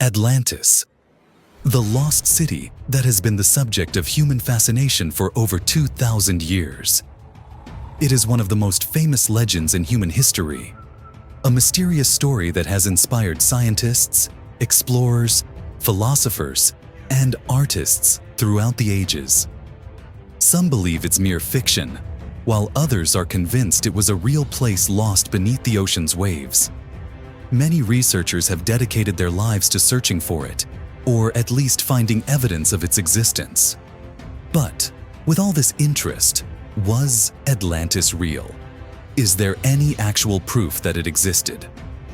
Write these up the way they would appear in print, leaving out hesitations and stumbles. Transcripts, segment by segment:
Atlantis, the lost city that has been the subject of human fascination for over 2,000 years. It is one of the most famous legends in human history, a mysterious story that has inspired scientists, explorers, philosophers, and artists throughout the ages. Some believe it's mere fiction, while others are convinced it was a real place lost beneath the ocean's waves. Many researchers have dedicated their lives to searching for it, or at least finding evidence of its existence. But with all this interest, was Atlantis real? Is there any actual proof that it existed?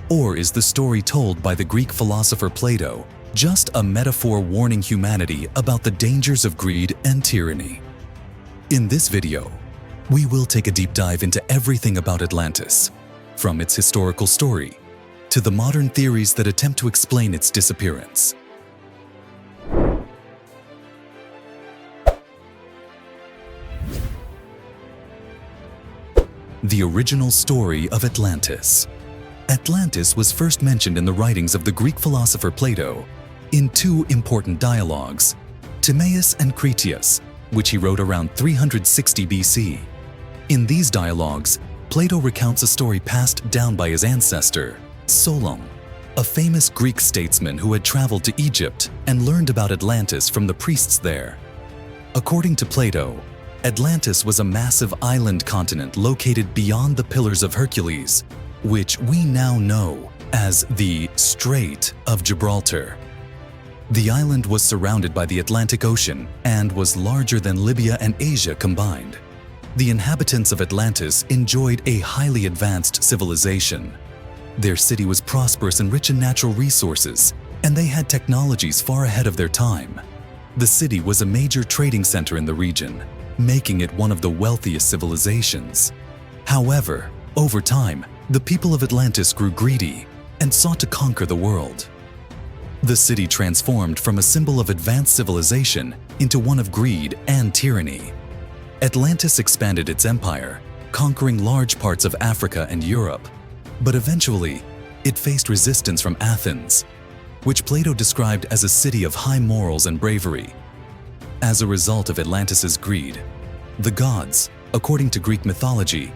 Or is the story told by the Greek philosopher Plato just a metaphor warning humanity about the dangers of greed and tyranny? In this video, we will take a deep dive into everything about Atlantis, from its historical story to the modern theories that attempt to explain its disappearance. The original story of Atlantis. Atlantis was first mentioned in the writings of the Greek philosopher Plato in two important dialogues, Timaeus and Critias, which he wrote around 360 BC. In these dialogues, Plato recounts a story passed down by his ancestor, Solon, a famous Greek statesman who had traveled to Egypt and learned about Atlantis from the priests there. According to Plato, Atlantis was a massive island continent located beyond the Pillars of Hercules, which we now know as the Strait of Gibraltar. The island was surrounded by the Atlantic Ocean and was larger than Libya and Asia combined. The inhabitants of Atlantis enjoyed a highly advanced civilization. Their city was prosperous and rich in natural resources, and they had technologies far ahead of their time. The city was a major trading center in the region, making it one of the wealthiest civilizations. However, over time, the people of Atlantis grew greedy and sought to conquer the world. The city transformed from a symbol of advanced civilization into one of greed and tyranny. Atlantis expanded its empire, conquering large parts of Africa and Europe. But eventually, it faced resistance from Athens, which Plato described as a city of high morals and bravery. As a result of Atlantis's greed, the gods, according to Greek mythology,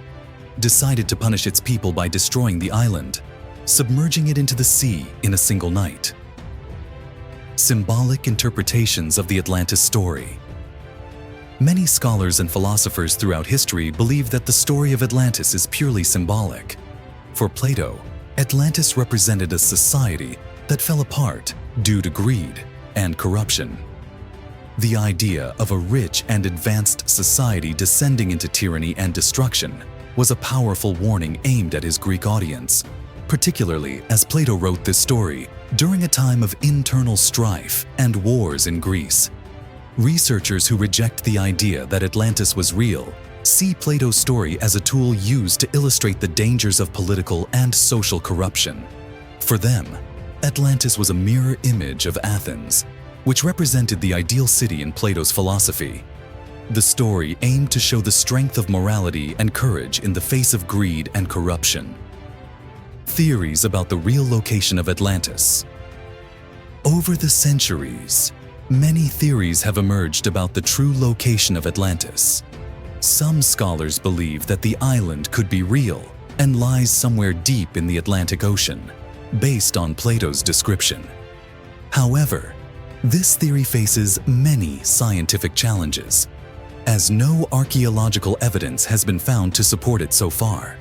decided to punish its people by destroying the island, submerging it into the sea in a single night. Symbolic interpretations of the Atlantis story. Many scholars and philosophers throughout history believe that the story of Atlantis is purely symbolic. For Plato, Atlantis represented a society that fell apart due to greed and corruption. The idea of a rich and advanced society descending into tyranny and destruction was a powerful warning aimed at his Greek audience, particularly as Plato wrote this story during a time of internal strife and wars in Greece. Researchers who reject the idea that Atlantis was real see Plato's story as a tool used to illustrate the dangers of political and social corruption. For them, Atlantis was a mirror image of Athens, which represented the ideal city in Plato's philosophy. The story aimed to show the strength of morality and courage in the face of greed and corruption. Theories about the real location of Atlantis. Over the centuries, many theories have emerged about the true location of Atlantis. Some scholars believe that the island could be real and lies somewhere deep in the Atlantic Ocean, based on Plato's description. However, this theory faces many scientific challenges, as no archaeological evidence has been found to support it so far.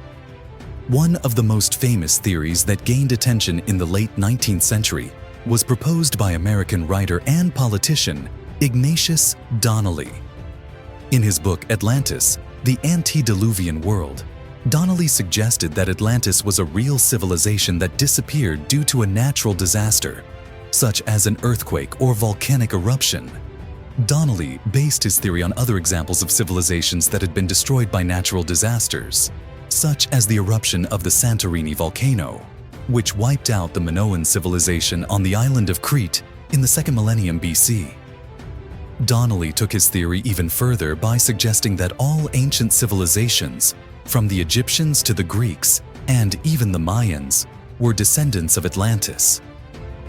One of the most famous theories that gained attention in the late 19th century was proposed by American writer and politician Ignatius Donnelly. In his book Atlantis, The Antediluvian World, Donnelly suggested that Atlantis was a real civilization that disappeared due to a natural disaster, such as an earthquake or volcanic eruption. Donnelly based his theory on other examples of civilizations that had been destroyed by natural disasters, such as the eruption of the Santorini volcano, which wiped out the Minoan civilization on the island of Crete in the 2nd millennium BC. Donnelly took his theory even further by suggesting that all ancient civilizations, from the Egyptians to the Greeks and even the Mayans, were descendants of Atlantis.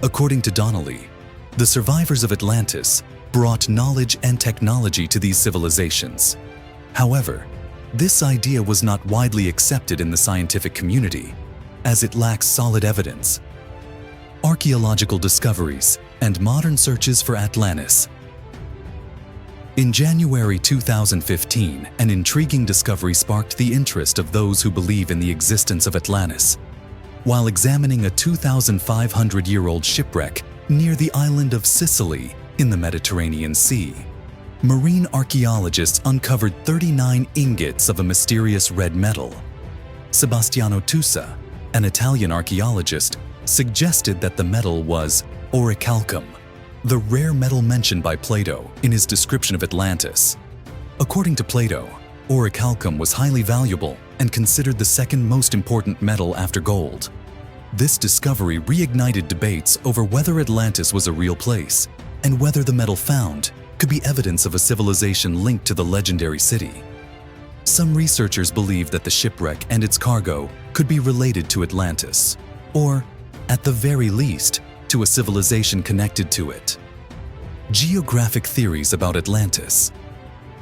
According to Donnelly, the survivors of Atlantis brought knowledge and technology to these civilizations. However, this idea was not widely accepted in the scientific community, as it lacks solid evidence. Archaeological discoveries and modern searches for Atlantis. In January 2015, an intriguing discovery sparked the interest of those who believe in the existence of Atlantis. While examining a 2,500-year-old shipwreck near the island of Sicily in the Mediterranean Sea, marine archaeologists uncovered 39 ingots of a mysterious red metal. Sebastiano Tusa, an Italian archaeologist, suggested that the metal was orichalcum, the rare metal mentioned by Plato in his description of Atlantis. According to Plato, orichalcum was highly valuable and considered the second most important metal after gold. This discovery reignited debates over whether Atlantis was a real place and whether the metal found could be evidence of a civilization linked to the legendary city. Some researchers believe that the shipwreck and its cargo could be related to Atlantis, or, at the very least, to a civilization connected to it. Geographic theories about Atlantis.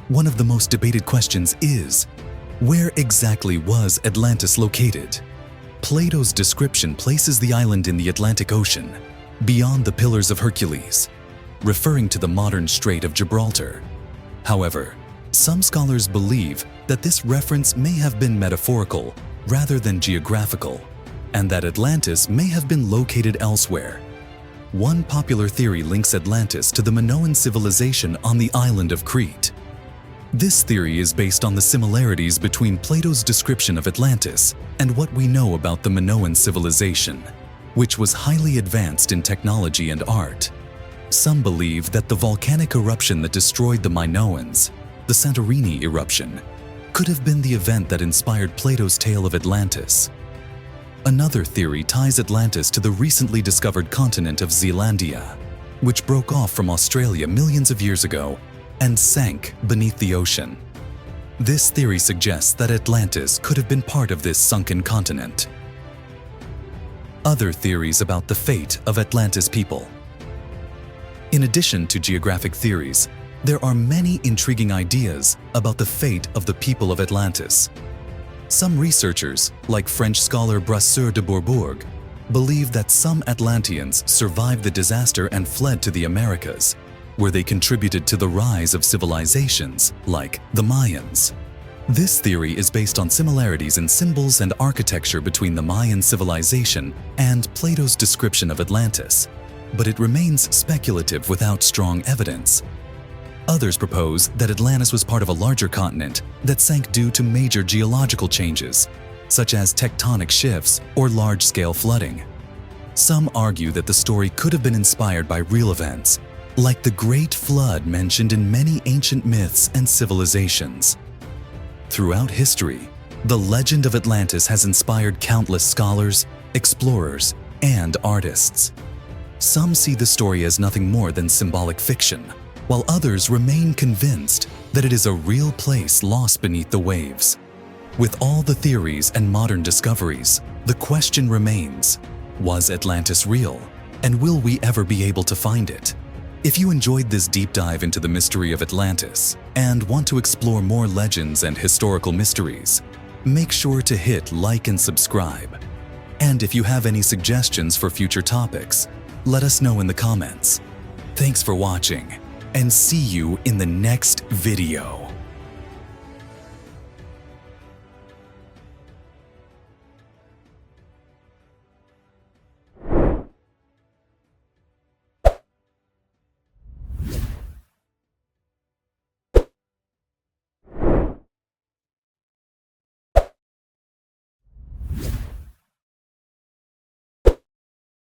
One of the most debated questions is, where exactly was Atlantis located? Plato's description places the island in the Atlantic Ocean, beyond the Pillars of Hercules, referring to the modern Strait of Gibraltar. However, some scholars believe that this reference may have been metaphorical rather than geographical, and that Atlantis may have been located elsewhere. One popular theory links Atlantis to the Minoan civilization on the island of Crete. This theory is based on the similarities between Plato's description of Atlantis and what we know about the Minoan civilization, which was highly advanced in technology and art. Some believe that the volcanic eruption that destroyed the Minoans, the Santorini eruption, could have been the event that inspired Plato's tale of Atlantis. Another theory ties Atlantis to the recently discovered continent of Zealandia, which broke off from Australia millions of years ago and sank beneath the ocean. This theory suggests that Atlantis could have been part of this sunken continent. Other theories about the fate of Atlantis people. In addition to geographic theories, there are many intriguing ideas about the fate of the people of Atlantis. Some researchers, like French scholar Brasseur de Bourbourg, believe that some Atlanteans survived the disaster and fled to the Americas, where they contributed to the rise of civilizations like the Mayans. This theory is based on similarities in symbols and architecture between the Mayan civilization and Plato's description of Atlantis, but it remains speculative without strong evidence. Others propose that Atlantis was part of a larger continent that sank due to major geological changes, such as tectonic shifts or large-scale flooding. Some argue that the story could have been inspired by real events, like the Great Flood mentioned in many ancient myths and civilizations. Throughout history, the legend of Atlantis has inspired countless scholars, explorers, and artists. Some see the story as nothing more than symbolic fiction, while others remain convinced that it is a real place lost beneath the waves. With all the theories and modern discoveries, the question remains, was Atlantis real? And will we ever be able to find it? If you enjoyed this deep dive into the mystery of Atlantis and want to explore more legends and historical mysteries, make sure to hit like and subscribe. And if you have any suggestions for future topics, let us know in the comments. Thanks for watching, and see you in the next video.